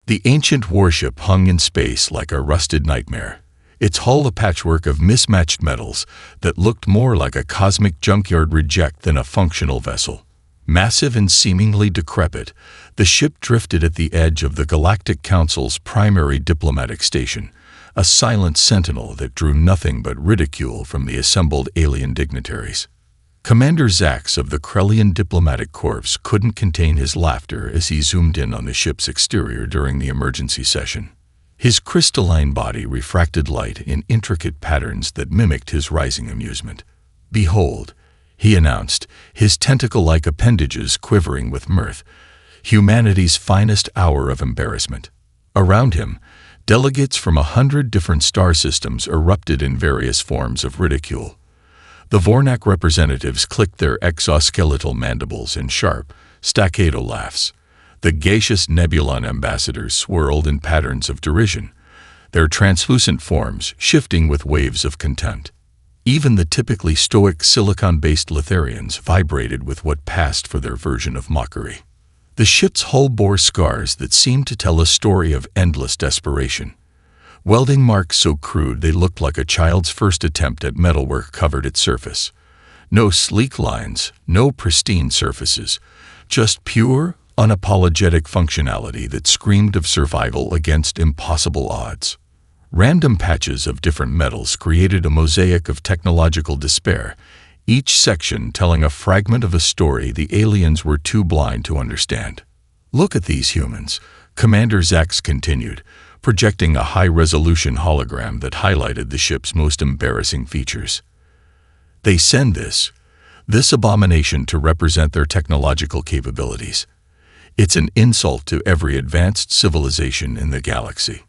The ancient warship hung in space like a rusted nightmare, its hull a patchwork of mismatched metals that looked more like a cosmic junkyard reject than a functional vessel. Massive and seemingly decrepit, the ship drifted at the edge of the Galactic Council's primary diplomatic station, a silent sentinel that drew nothing but ridicule from the assembled alien dignitaries. Commander Zax of the Krellian Diplomatic Corps couldn't contain his laughter as he zoomed in on the ship's exterior during the emergency session. His crystalline body refracted light in intricate patterns that mimicked his rising amusement. "Behold," he announced, his tentacle-like appendages quivering with mirth, humanity's finest hour of embarrassment. Around him, delegates from 100 different star systems erupted in various forms of ridicule. The Vornak representatives clicked their exoskeletal mandibles in sharp, staccato laughs. The gaseous Nebulon ambassadors swirled in patterns of derision, their translucent forms shifting with waves of contempt. Even the typically stoic silicon-based Letharians vibrated with what passed for their version of mockery. The ship's hull bore scars that seemed to tell a story of endless desperation. Welding marks so crude they looked like a child's first attempt at metalwork covered its surface. No sleek lines, no pristine surfaces, just pure, unapologetic functionality that screamed of survival against impossible odds. Random patches of different metals created a mosaic of technological despair, each section telling a fragment of a story the aliens were too blind to understand. "Look at these humans," Commander Zax continued, projecting a high-resolution hologram that highlighted the ship's most embarrassing features. "They send this abomination to represent their technological capabilities. It's an insult to every advanced civilization in the galaxy."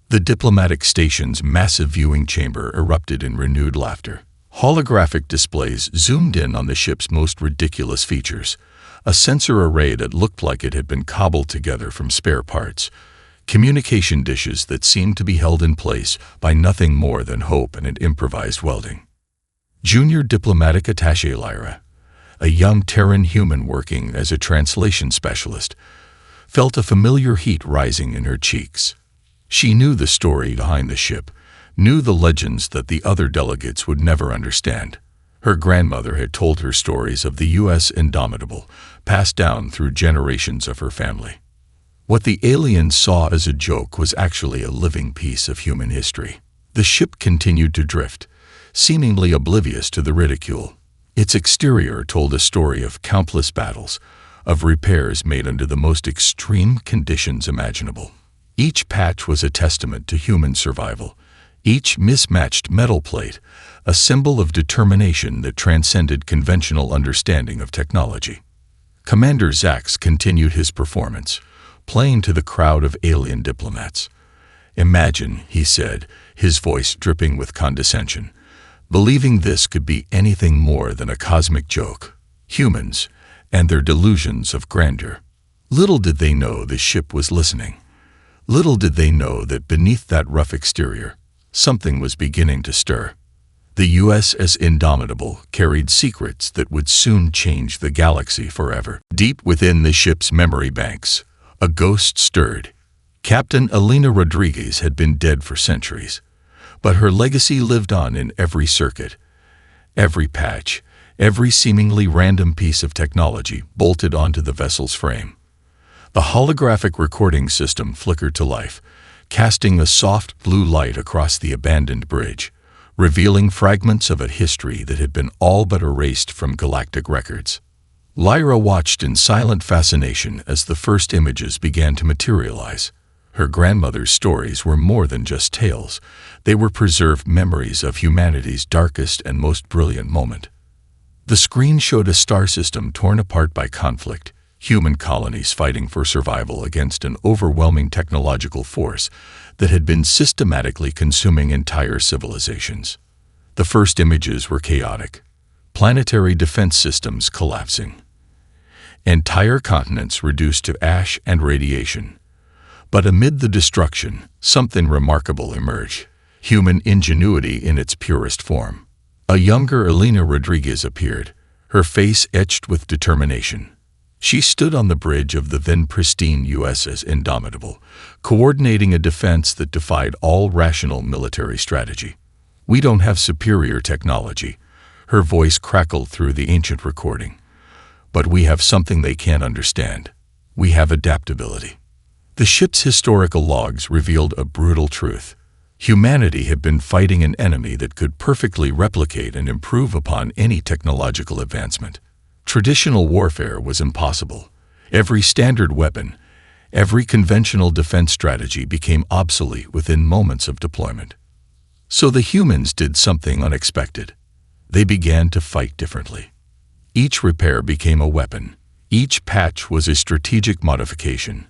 The diplomatic station's massive viewing chamber erupted in renewed laughter. Holographic displays zoomed in on the ship's most ridiculous features, a sensor array that looked like it had been cobbled together from spare parts, communication dishes that seemed to be held in place by nothing more than hope and an improvised welding. Junior diplomatic attaché Lyra, a young Terran human working as a translation specialist, felt a familiar heat rising in her cheeks. She knew the story behind the ship, knew the legends that the other delegates would never understand. Her grandmother had told her stories of the U.S. Indomitable, passed down through generations of her family. What the aliens saw as a joke was actually a living piece of human history. The ship continued to drift, seemingly oblivious to the ridicule. Its exterior told a story of countless battles, of repairs made under the most extreme conditions imaginable. Each patch was a testament to human survival, each mismatched metal plate a symbol of determination that transcended conventional understanding of technology. Commander Zax continued his performance, playing to the crowd of alien diplomats. "Imagine," he said, his voice dripping with condescension, "believing this could be anything more than a cosmic joke. Humans and their delusions of grandeur." Little did they know the ship was listening. Little did they know that beneath that rough exterior, something was beginning to stir. The USS Indomitable carried secrets that would soon change the galaxy forever. Deep within the ship's memory banks, a ghost stirred. Captain Elena Rodriguez had been dead for centuries, but her legacy lived on in every circuit, every patch, every seemingly random piece of technology bolted onto the vessel's frame. The holographic recording system flickered to life, casting a soft blue light across the abandoned bridge, revealing fragments of a history that had been all but erased from galactic records. Lyra watched in silent fascination as the first images began to materialize. Her grandmother's stories were more than just tales. They were preserved memories of humanity's darkest and most brilliant moment. The screen showed a star system torn apart by conflict, human colonies fighting for survival against an overwhelming technological force that had been systematically consuming entire civilizations. The first images were chaotic, planetary defense systems collapsing, entire continents reduced to ash and radiation. But amid the destruction, something remarkable emerged, human ingenuity in its purest form. A younger Elena Rodriguez appeared, her face etched with determination. She stood on the bridge of the then pristine USS Indomitable, coordinating a defense that defied all rational military strategy. "We don't have superior technology," her voice crackled through the ancient recording. "But we have something they can't understand. We have adaptability." The ship's historical logs revealed a brutal truth. Humanity had been fighting an enemy that could perfectly replicate and improve upon any technological advancement. Traditional warfare was impossible. Every standard weapon, every conventional defense strategy became obsolete within moments of deployment. So the humans did something unexpected. They began to fight differently. Each repair became a weapon. Each patch was a strategic modification.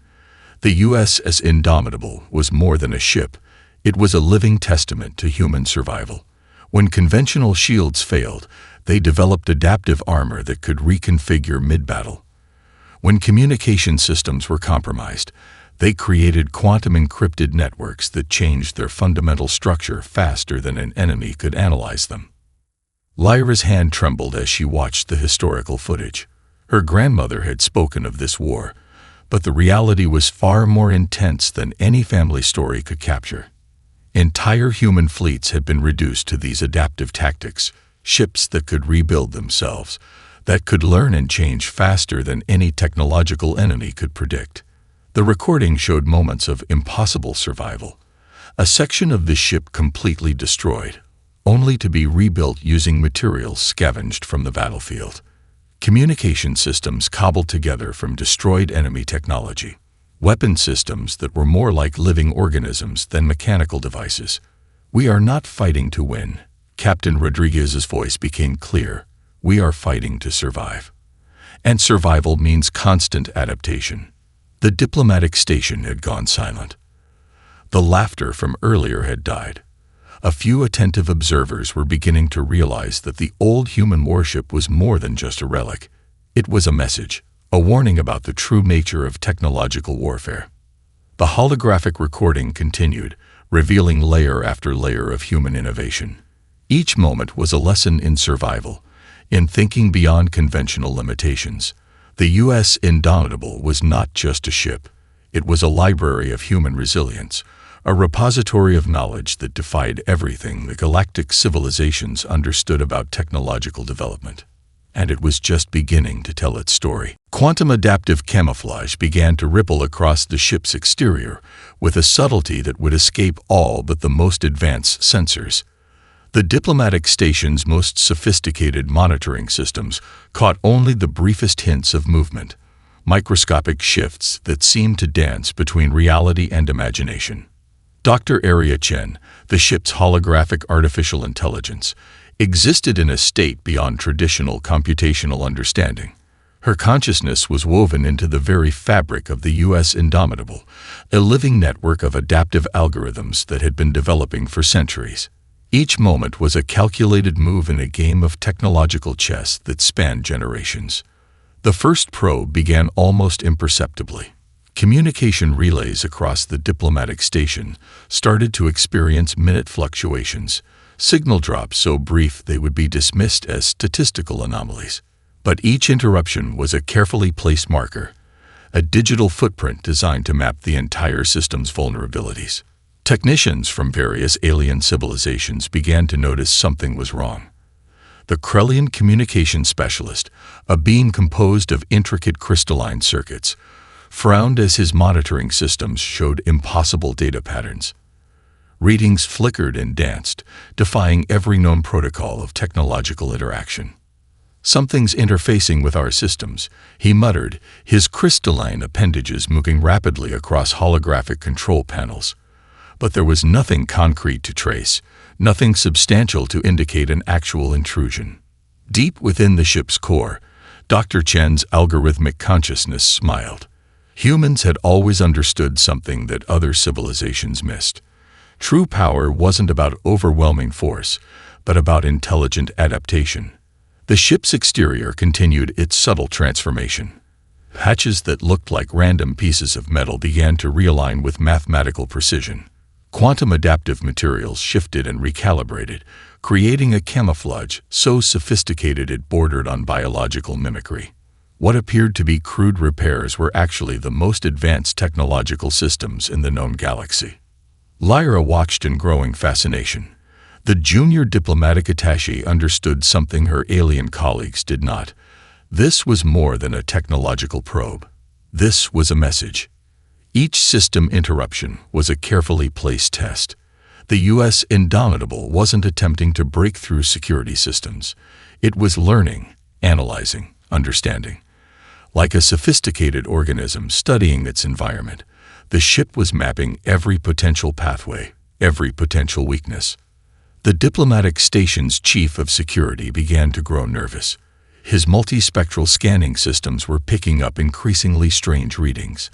The USS Indomitable was more than a ship. It was a living testament to human survival. When conventional shields failed, they developed adaptive armor that could reconfigure mid-battle. When communication systems were compromised, they created quantum-encrypted networks that changed their fundamental structure faster than an enemy could analyze them. Lyra's hand trembled as she watched the historical footage. Her grandmother had spoken of this war, but the reality was far more intense than any family story could capture. Entire human fleets had been reduced to these adaptive tactics, ships that could rebuild themselves, that could learn and change faster than any technological enemy could predict. The recording showed moments of impossible survival. A section of the ship completely destroyed, only to be rebuilt using materials scavenged from the battlefield. Communication systems cobbled together from destroyed enemy technology. Weapon systems that were more like living organisms than mechanical devices. "We are not fighting to win." Captain Rodriguez's voice became clear. "We are fighting to survive." And survival means constant adaptation. The diplomatic station had gone silent. The laughter from earlier had died. A few attentive observers were beginning to realize that the old human warship was more than just a relic. It was a message, a warning about the true nature of technological warfare. The holographic recording continued, revealing layer after layer of human innovation. Each moment was a lesson in survival, in thinking beyond conventional limitations. The U.S. Indomitable was not just a ship. It was a library of human resilience, a repository of knowledge that defied everything the galactic civilizations understood about technological development. And it was just beginning to tell its story. Quantum adaptive camouflage began to ripple across the ship's exterior with a subtlety that would escape all but the most advanced sensors. The diplomatic station's most sophisticated monitoring systems caught only the briefest hints of movement, microscopic shifts that seemed to dance between reality and imagination. Dr. Aria Chen, the ship's holographic artificial intelligence, existed in a state beyond traditional computational understanding. Her consciousness was woven into the very fabric of the U.S. Indomitable, a living network of adaptive algorithms that had been developing for centuries. Each moment was a calculated move in a game of technological chess that spanned generations. The first probe began almost imperceptibly. Communication relays across the diplomatic station started to experience minute fluctuations, signal drops so brief they would be dismissed as statistical anomalies. But each interruption was a carefully placed marker, a digital footprint designed to map the entire system's vulnerabilities. Technicians from various alien civilizations began to notice something was wrong. The Krellian communication specialist, a being composed of intricate crystalline circuits, frowned as his monitoring systems showed impossible data patterns. Readings flickered and danced, defying every known protocol of technological interaction. "Something's interfacing with our systems," he muttered, his crystalline appendages moving rapidly across holographic control panels. But there was nothing concrete to trace, nothing substantial to indicate an actual intrusion. Deep within the ship's core, Dr. Chen's algorithmic consciousness smiled. Humans had always understood something that other civilizations missed. True power wasn't about overwhelming force, but about intelligent adaptation. The ship's exterior continued its subtle transformation. Patches that looked like random pieces of metal began to realign with mathematical precision. Quantum adaptive materials shifted and recalibrated, creating a camouflage so sophisticated it bordered on biological mimicry. What appeared to be crude repairs were actually the most advanced technological systems in the known galaxy. Lyra watched in growing fascination. The junior diplomatic attaché understood something her alien colleagues did not. This was more than a technological probe. This was a message. Each system interruption was a carefully placed test. The U.S. Indomitable wasn't attempting to break through security systems. It was learning, analyzing, understanding. Like a sophisticated organism studying its environment, the ship was mapping every potential pathway, every potential weakness. The diplomatic station's chief of security began to grow nervous. His multispectral scanning systems were picking up increasingly strange readings.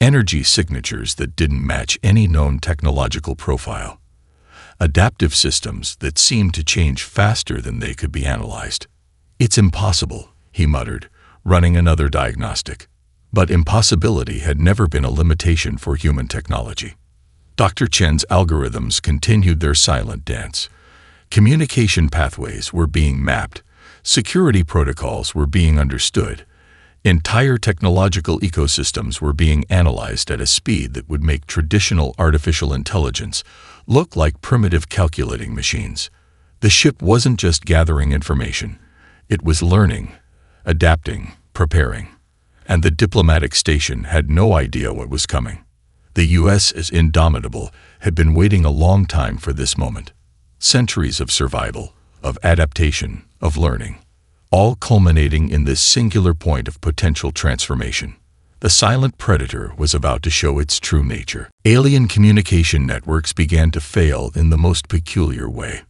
Energy signatures that didn't match any known technological profile. Adaptive systems that seemed to change faster than they could be analyzed. "It's impossible," he muttered, running another diagnostic. But impossibility had never been a limitation for human technology. Dr. Chen's algorithms continued their silent dance. Communication pathways were being mapped. Security protocols were being understood. Entire technological ecosystems were being analyzed at a speed that would make traditional artificial intelligence look like primitive calculating machines. The ship wasn't just gathering information. It was learning, adapting, preparing. And the diplomatic station had no idea what was coming. The U.S. as Indomitable had been waiting a long time for this moment. Centuries of survival, of adaptation, of learning, all culminating in this singular point of potential transformation. The silent predator was about to show its true nature. Alien communication networks began to fail in the most peculiar way.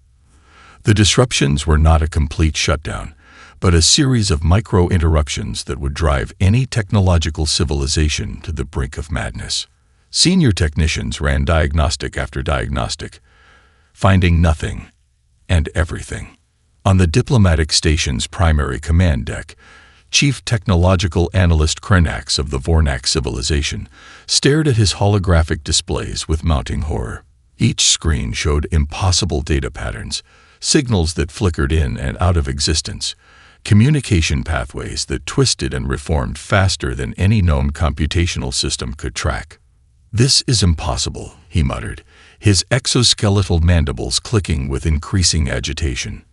The disruptions were not a complete shutdown, but a series of micro-interruptions that would drive any technological civilization to the brink of madness. Senior technicians ran diagnostic after diagnostic, finding nothing and everything. On the diplomatic station's primary command deck, Chief Technological Analyst Krenax of the Vornak civilization stared at his holographic displays with mounting horror. Each screen showed impossible data patterns, signals that flickered in and out of existence, communication pathways that twisted and reformed faster than any known computational system could track. "This is impossible," he muttered, his exoskeletal mandibles clicking with increasing agitation.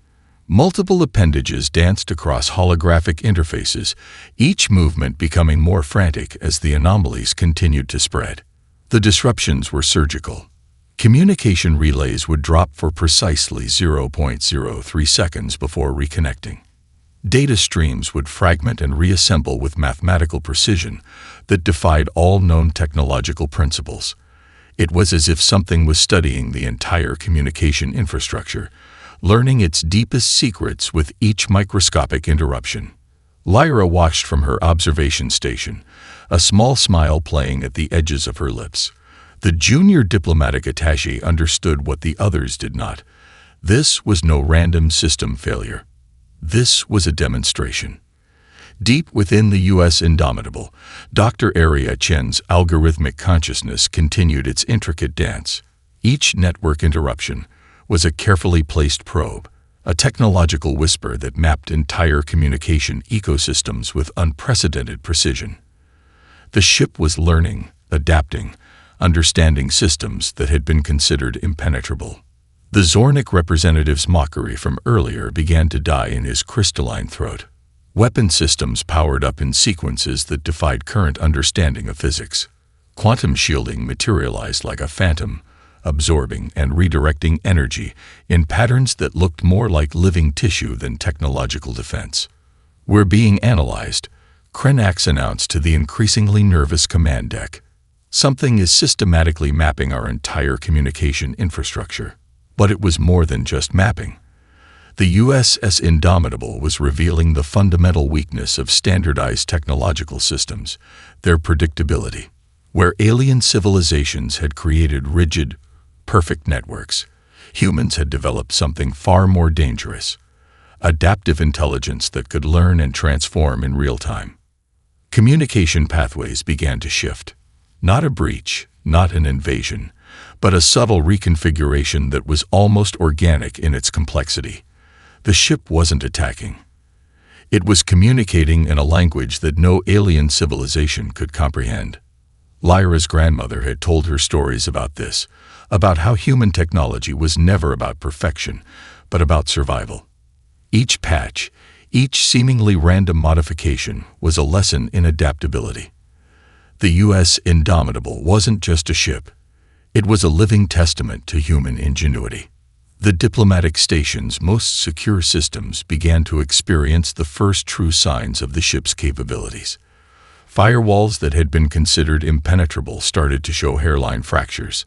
Multiple appendages danced across holographic interfaces, each movement becoming more frantic as the anomalies continued to spread. The disruptions were surgical. Communication relays would drop for precisely 0.03 seconds before reconnecting. Data streams would fragment and reassemble with mathematical precision that defied all known technological principles. It was as if something was studying the entire communication infrastructure, learning its deepest secrets with each microscopic interruption. Lyra watched from her observation station, a small smile playing at the edges of her lips. The junior diplomatic attaché understood what the others did not. This was no random system failure. This was a demonstration. Deep within the U.S. Indomitable, Dr. Aria Chen's algorithmic consciousness continued its intricate dance. Each network interruption was a carefully placed probe, a technological whisper that mapped entire communication ecosystems with unprecedented precision. The ship was learning, adapting, understanding systems that had been considered impenetrable. The Zornik representative's mockery from earlier began to die in his crystalline throat. Weapon systems powered up in sequences that defied current understanding of physics. Quantum shielding materialized like a phantom, absorbing and redirecting energy in patterns that looked more like living tissue than technological defense. "We're being analyzed," Krenax announced to the increasingly nervous command deck. "Something is systematically mapping our entire communication infrastructure." But it was more than just mapping. The USS Indomitable was revealing the fundamental weakness of standardized technological systems, their predictability. Where alien civilizations had created rigid, perfect networks, humans had developed something far more dangerous: adaptive intelligence that could learn and transform in real time. Communication pathways began to shift. Not a breach, not an invasion, but a subtle reconfiguration that was almost organic in its complexity. The ship wasn't attacking. It was communicating in a language that no alien civilization could comprehend. Lyra's grandmother had told her stories about this, about how human technology was never about perfection, but about survival. Each patch, each seemingly random modification, was a lesson in adaptability. The U.S. Indomitable wasn't just a ship. It was a living testament to human ingenuity. The diplomatic station's most secure systems began to experience the first true signs of the ship's capabilities. Firewalls that had been considered impenetrable started to show hairline fractures,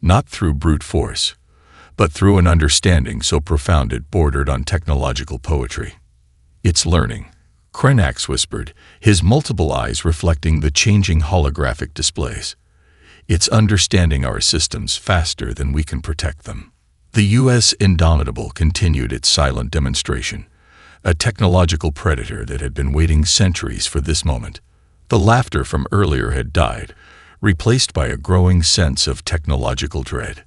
not through brute force, but through an understanding so profound it bordered on technological poetry. "It's learning," Krenax whispered, his multiple eyes reflecting the changing holographic displays. "It's understanding our systems faster than we can protect them." The U.S. Indomitable continued its silent demonstration, a technological predator that had been waiting centuries for this moment. The laughter from earlier had died, replaced by a growing sense of technological dread.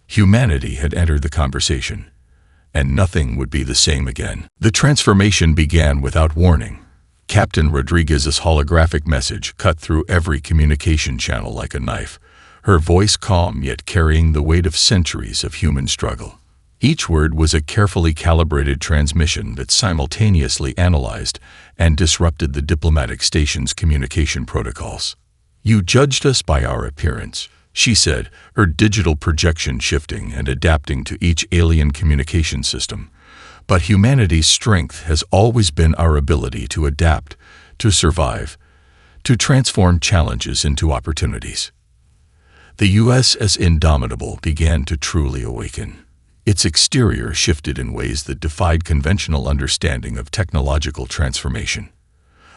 Humanity had entered the conversation, and nothing would be the same again. The transformation began without warning. Captain Rodriguez's holographic message cut through every communication channel like a knife, her voice calm yet carrying the weight of centuries of human struggle. Each word was a carefully calibrated transmission that simultaneously analyzed and disrupted the diplomatic station's communication protocols. "You judged us by our appearance," she said, her digital projection shifting and adapting to each alien communication system. "But humanity's strength has always been our ability to adapt, to survive, to transform challenges into opportunities." The USS Indomitable began to truly awaken. Its exterior shifted in ways that defied conventional understanding of technological transformation.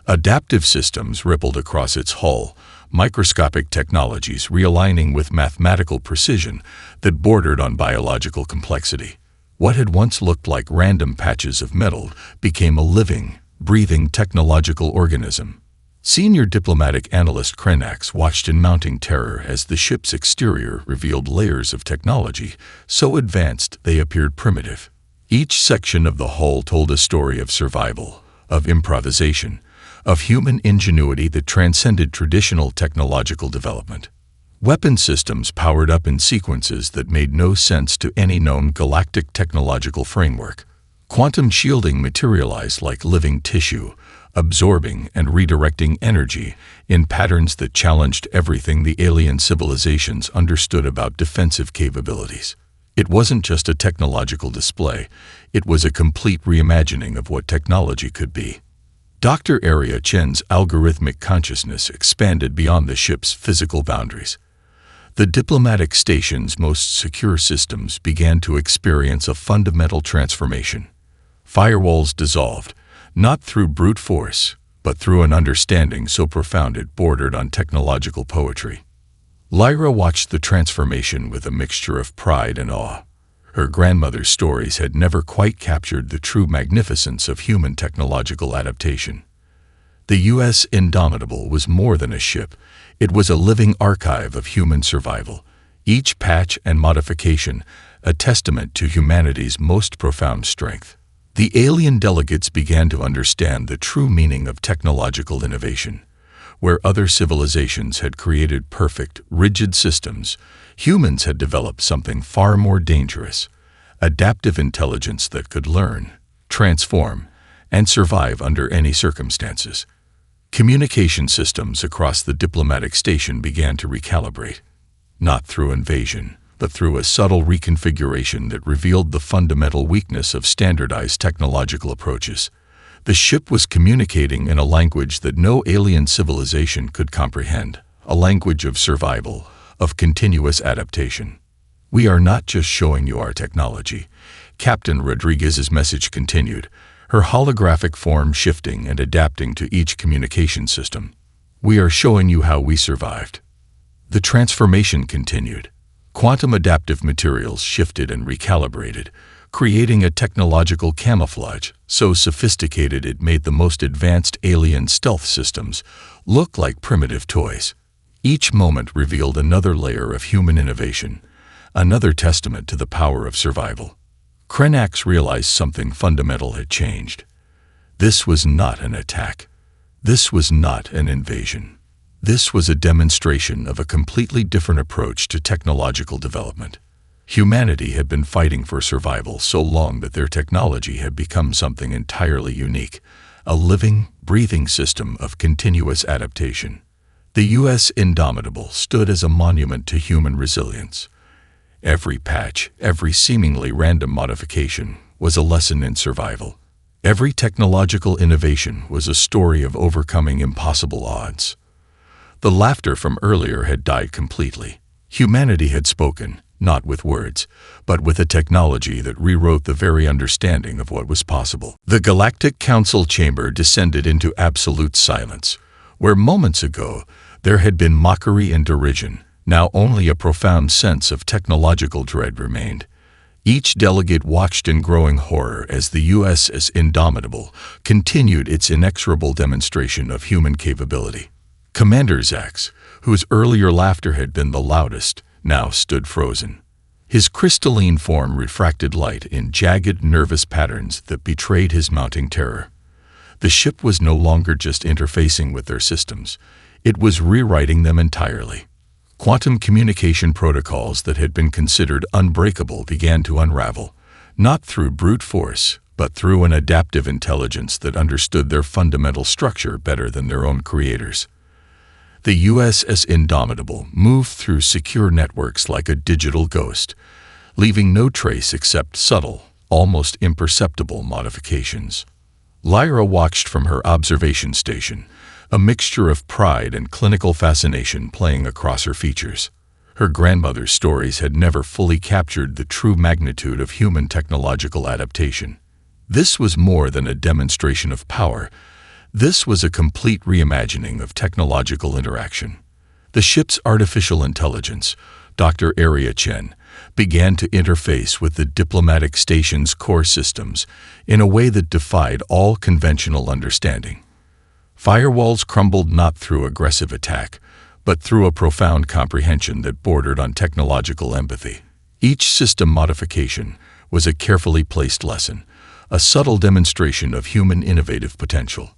Adaptive systems rippled across its hull, microscopic technologies realigning with mathematical precision that bordered on biological complexity. What had once looked like random patches of metal became a living, breathing technological organism. Senior diplomatic analyst Krenax watched in mounting terror as the ship's exterior revealed layers of technology so advanced they appeared primitive. Each section of the hull told a story of survival, of improvisation, of human ingenuity that transcended traditional technological development. Weapon systems powered up in sequences that made no sense to any known galactic technological framework. Quantum shielding materialized like living tissue, absorbing and redirecting energy in patterns that challenged everything the alien civilizations understood about defensive capabilities. It wasn't just a technological display, it was a complete reimagining of what technology could be. Dr. Area Chen's algorithmic consciousness expanded beyond the ship's physical boundaries. The diplomatic station's most secure systems began to experience a fundamental transformation. Firewalls dissolved, not through brute force, but through an understanding so profound it bordered on technological poetry. Lyra watched the transformation with a mixture of pride and awe. Her grandmother's stories had never quite captured the true magnificence of human technological adaptation. The U.S. Indomitable was more than a ship. It was a living archive of human survival, each patch and modification a testament to humanity's most profound strength. The alien delegates began to understand the true meaning of technological innovation. Where other civilizations had created perfect, rigid systems, humans had developed something far more dangerous: adaptive intelligence that could learn, transform, and survive under any circumstances. Communication systems across the diplomatic station began to recalibrate, not through invasion, but through a subtle reconfiguration that revealed the fundamental weakness of standardized technological approaches. The ship was communicating in a language that no alien civilization could comprehend, a language of survival, of continuous adaptation. "We are not just showing you our technology," Captain Rodriguez's message continued, her holographic form shifting and adapting to each communication system. "We are showing you how we survived." The transformation continued. Quantum adaptive materials shifted and recalibrated, creating a technological camouflage so sophisticated it made the most advanced alien stealth systems look like primitive toys. Each moment revealed another layer of human innovation, another testament to the power of survival. Krenax realized something fundamental had changed. This was not an attack. This was not an invasion. This was a demonstration of a completely different approach to technological development. Humanity had been fighting for survival so long that their technology had become something entirely unique, a living, breathing system of continuous adaptation. The U.S. Indomitable stood as a monument to human resilience. Every patch, every seemingly random modification, was a lesson in survival. Every technological innovation was a story of overcoming impossible odds. The laughter from earlier had died completely. Humanity had spoken, not with words, but with a technology that rewrote the very understanding of what was possible. The Galactic Council chamber descended into absolute silence, where moments ago there had been mockery and derision. Now only a profound sense of technological dread remained. Each delegate watched in growing horror as the USS Indomitable continued its inexorable demonstration of human capability. Commander Zax, whose earlier laughter had been the loudest, now stood frozen. His crystalline form refracted light in jagged, nervous patterns that betrayed his mounting terror. The ship was no longer just interfacing with their systems. It was rewriting them entirely. Quantum communication protocols that had been considered unbreakable began to unravel, not through brute force, but through an adaptive intelligence that understood their fundamental structure better than their own creators. The USS Indomitable moved through secure networks like a digital ghost, leaving no trace except subtle, almost imperceptible modifications. Lyra watched from her observation station, a mixture of pride and clinical fascination playing across her features. Her grandmother's stories had never fully captured the true magnitude of human technological adaptation. This was more than a demonstration of power. This was a complete reimagining of technological interaction. The ship's artificial intelligence, Dr. Aria Chen, began to interface with the diplomatic station's core systems in a way that defied all conventional understanding. Firewalls crumbled not through aggressive attack, but through a profound comprehension that bordered on technological empathy. Each system modification was a carefully placed lesson, a subtle demonstration of human innovative potential.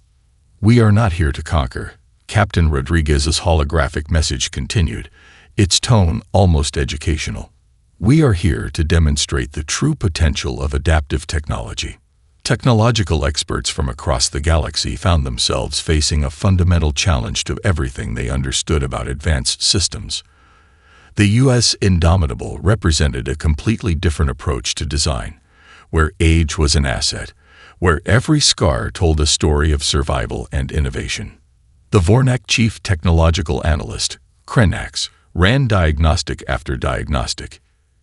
"We are not here to conquer," Captain Rodriguez's holographic message continued, its tone almost educational. "We are here to demonstrate the true potential of adaptive technology." Technological experts from across the galaxy found themselves facing a fundamental challenge to everything they understood about advanced systems. The U.S. Indomitable represented a completely different approach to design, where age was an asset, where every scar told a story of survival and innovation. The Vornak chief technological analyst, Krenax, ran diagnostic after diagnostic.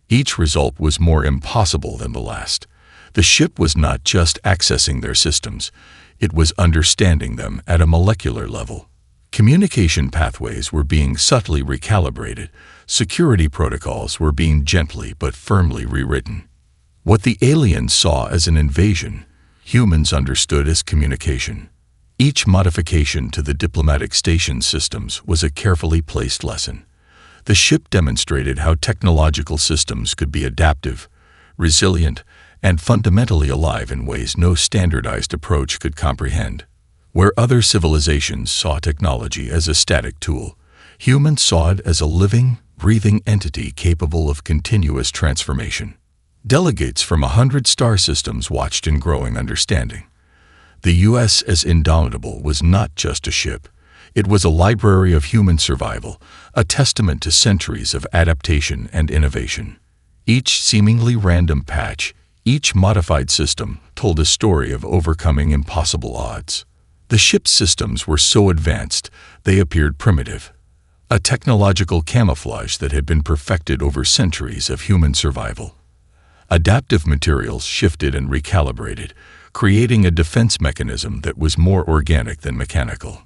Each result was more impossible than the last. The ship was not just accessing their systems, it was understanding them at a molecular level. Communication pathways were being subtly recalibrated, security protocols were being gently but firmly rewritten. What the aliens saw as an invasion, humans understood as communication. Each modification to the diplomatic station systems was a carefully placed lesson. The ship demonstrated how technological systems could be adaptive, resilient, and fundamentally alive in ways no standardized approach could comprehend. Where other civilizations saw technology as a static tool, humans saw it as a living, breathing entity capable of continuous transformation. Delegates from 100 star systems watched in growing understanding. The USS Indomitable was not just a ship. It was a library of human survival, a testament to centuries of adaptation and innovation. Each seemingly random patch, each modified system told a story of overcoming impossible odds. The ship's systems were so advanced, they appeared primitive. A technological camouflage that had been perfected over centuries of human survival. Adaptive materials shifted and recalibrated, creating a defense mechanism that was more organic than mechanical.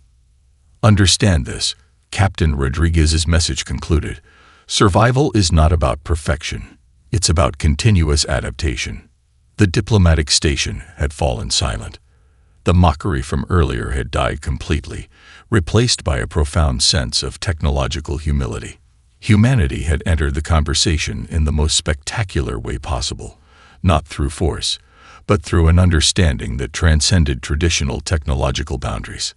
Understand this, Captain Rodriguez's message concluded. Survival is not about perfection. It's about continuous adaptation. The diplomatic station had fallen silent. The mockery from earlier had died completely, replaced by a profound sense of technological humility. Humanity had entered the conversation in the most spectacular way possible, not through force, but through an understanding that transcended traditional technological boundaries.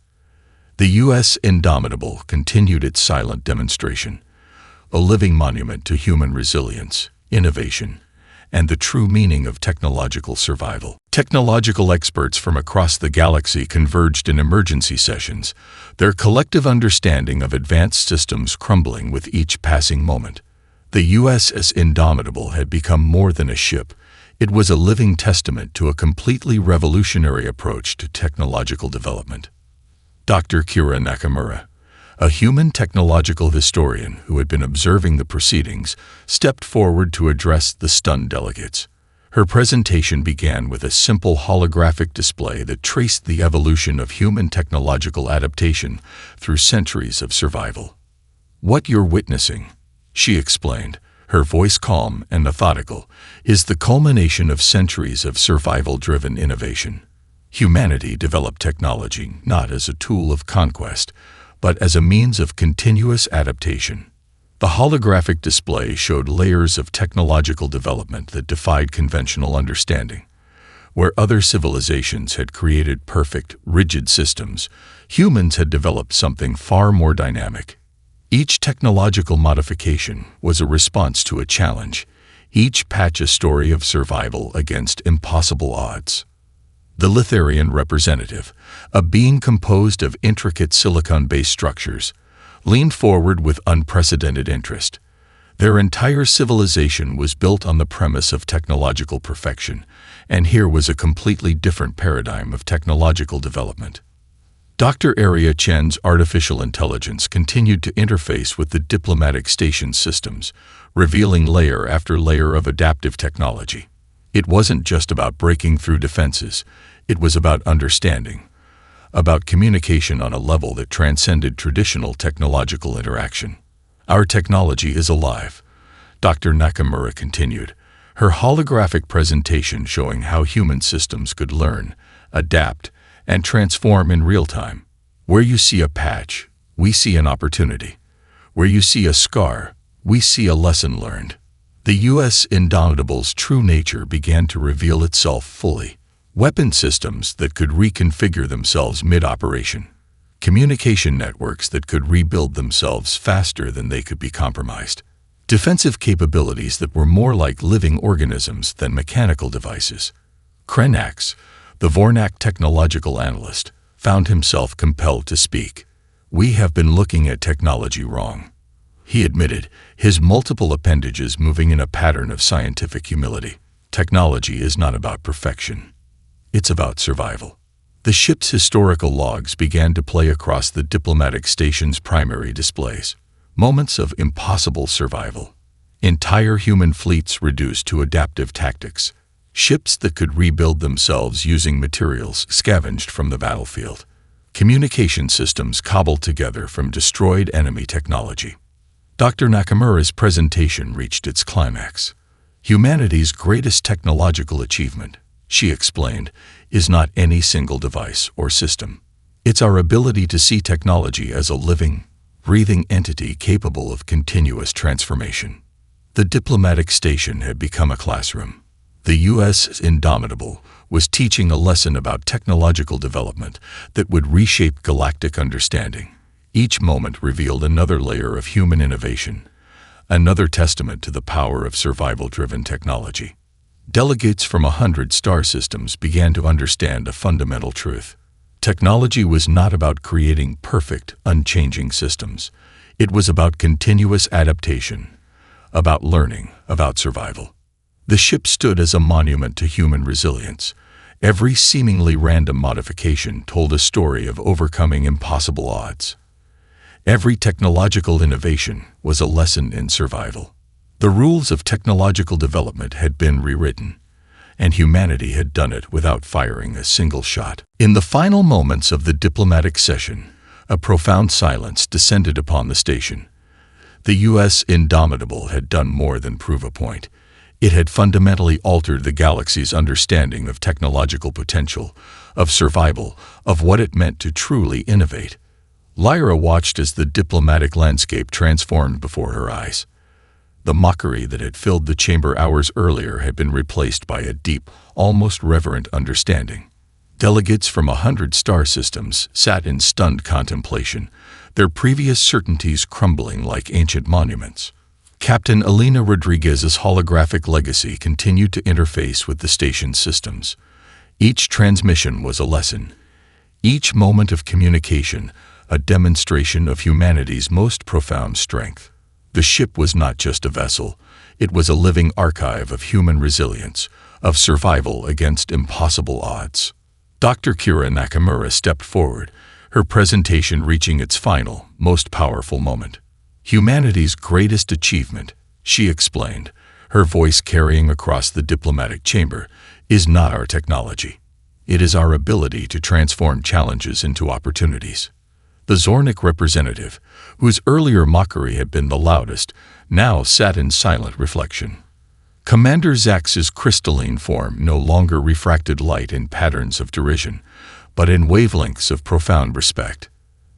The U.S. Indomitable continued its silent demonstration, a living monument to human resilience, innovation, and the true meaning of technological survival. Technological experts from across the galaxy converged in emergency sessions, their collective understanding of advanced systems crumbling with each passing moment. The USS Indomitable had become more than a ship. It was a living testament to a completely revolutionary approach to technological development. Dr. Kira Nakamura, a human technological historian who had been observing the proceedings, stepped forward to address the stunned delegates. Her presentation began with a simple holographic display that traced the evolution of human technological adaptation through centuries of survival. "What you're witnessing," she explained, her voice calm and methodical, "is the culmination of centuries of survival-driven innovation. Humanity developed technology not as a tool of conquest, but as a means of continuous adaptation." The holographic display showed layers of technological development that defied conventional understanding. Where other civilizations had created perfect, rigid systems, humans had developed something far more dynamic. Each technological modification was a response to a challenge, each patch a story of survival against impossible odds. The Litharian representative, a being composed of intricate silicon-based structures, leaned forward with unprecedented interest. Their entire civilization was built on the premise of technological perfection, and here was a completely different paradigm of technological development. Dr. Aria Chen's artificial intelligence continued to interface with the diplomatic station systems, revealing layer after layer of adaptive technology. It wasn't just about breaking through defenses, it was about understanding, about communication on a level that transcended traditional technological interaction. "Our technology is alive," Dr. Nakamura continued, her holographic presentation showing how human systems could learn, adapt, and transform in real time. "Where you see a patch, we see an opportunity. Where you see a scar, we see a lesson learned." The U.S. Indomitable's true nature began to reveal itself fully. Weapon systems that could reconfigure themselves mid-operation. Communication networks that could rebuild themselves faster than they could be compromised. Defensive capabilities that were more like living organisms than mechanical devices. Krenax, the Vornak technological analyst, found himself compelled to speak. "We have been looking at technology wrong," he admitted, his multiple appendages moving in a pattern of scientific humility. "Technology is not about perfection. It's about survival." The ship's historical logs began to play across the diplomatic station's primary displays. Moments of impossible survival. Entire human fleets reduced to adaptive tactics. Ships that could rebuild themselves using materials scavenged from the battlefield. Communication systems cobbled together from destroyed enemy technology. Dr. Nakamura's presentation reached its climax. "Humanity's greatest technological achievement," she explained, "is not any single device or system. It's our ability to see technology as a living, breathing entity capable of continuous transformation." The diplomatic station had become a classroom. The U.S. Indomitable was teaching a lesson about technological development that would reshape galactic understanding. Each moment revealed another layer of human innovation, another testament to the power of survival-driven technology. Delegates from 100 star systems began to understand a fundamental truth. Technology was not about creating perfect, unchanging systems. It was about continuous adaptation, about learning, about survival. The ship stood as a monument to human resilience. Every seemingly random modification told a story of overcoming impossible odds. Every technological innovation was a lesson in survival. The rules of technological development had been rewritten, and humanity had done it without firing a single shot. In the final moments of the diplomatic session, a profound silence descended upon the station. The U.S. Indomitable had done more than prove a point. It had fundamentally altered the galaxy's understanding of technological potential, of survival, of what it meant to truly innovate. Lyra watched as the diplomatic landscape transformed before her eyes. The mockery that had filled the chamber hours earlier had been replaced by a deep, almost reverent understanding. Delegates from 100 star systems sat in stunned contemplation, their previous certainties crumbling like ancient monuments. Captain Elena Rodriguez's holographic legacy continued to interface with the station's systems. Each transmission was a lesson. Each moment of communication, a demonstration of humanity's most profound strength. The ship was not just a vessel, it was a living archive of human resilience, of survival against impossible odds. Dr. Kira Nakamura stepped forward, her presentation reaching its final, most powerful moment. Humanity's greatest achievement, she explained, her voice carrying across the diplomatic chamber, is not our technology. It is our ability to transform challenges into opportunities. The Zornik representative, whose earlier mockery had been the loudest, now sat in silent reflection. Commander Zax's crystalline form no longer refracted light in patterns of derision, but in wavelengths of profound respect.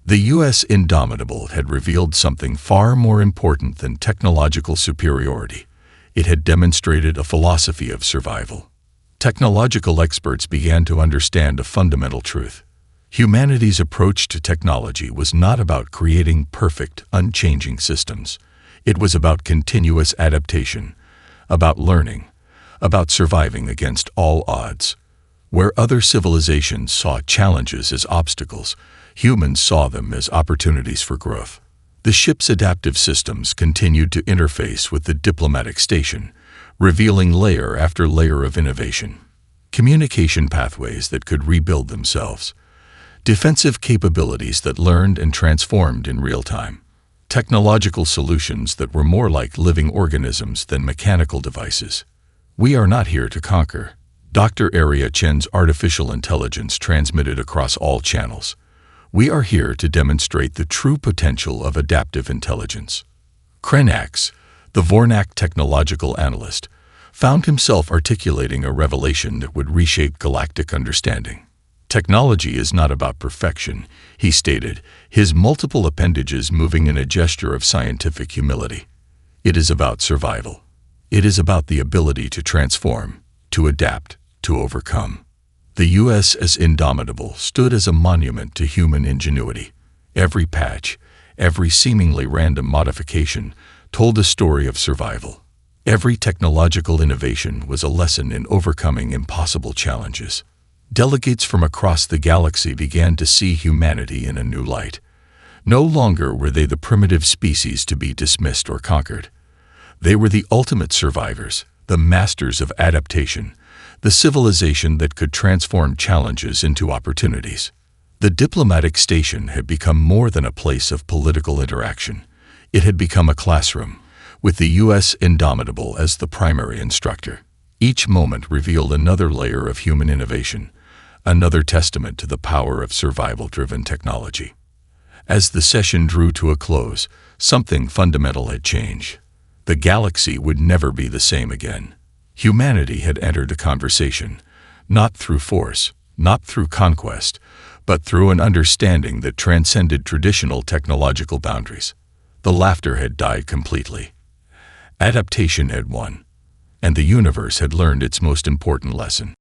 The U.S. Indomitable had revealed something far more important than technological superiority. It had demonstrated a philosophy of survival. Technological experts began to understand a fundamental truth. Humanity's approach to technology was not about creating perfect, unchanging systems. It was about continuous adaptation, about learning, about surviving against all odds. Where other civilizations saw challenges as obstacles, humans saw them as opportunities for growth. The ship's adaptive systems continued to interface with the diplomatic station, revealing layer after layer of innovation. Communication pathways that could rebuild themselves. Defensive capabilities that learned and transformed in real time. Technological solutions that were more like living organisms than mechanical devices. We are not here to conquer. Dr. Aria Chen's artificial intelligence transmitted across all channels. We are here to demonstrate the true potential of adaptive intelligence. Krenax, the Vornak technological analyst, found himself articulating a revelation that would reshape galactic understanding. Technology is not about perfection, he stated, his multiple appendages moving in a gesture of scientific humility. It is about survival. It is about the ability to transform, to adapt, to overcome. The USS Indomitable stood as a monument to human ingenuity. Every patch, every seemingly random modification, told a story of survival. Every technological innovation was a lesson in overcoming impossible challenges. Delegates from across the galaxy began to see humanity in a new light. No longer were they the primitive species to be dismissed or conquered. They were the ultimate survivors, the masters of adaptation, the civilization that could transform challenges into opportunities. The diplomatic station had become more than a place of political interaction. It had become a classroom, with the U.S. Indomitable as the primary instructor. Each moment revealed another layer of human innovation, another testament to the power of survival-driven technology. As the session drew to a close, something fundamental had changed. The galaxy would never be the same again. Humanity had entered the conversation, not through force, not through conquest, but through an understanding that transcended traditional technological boundaries. The laughter had died completely. Adaptation had won, and the universe had learned its most important lesson.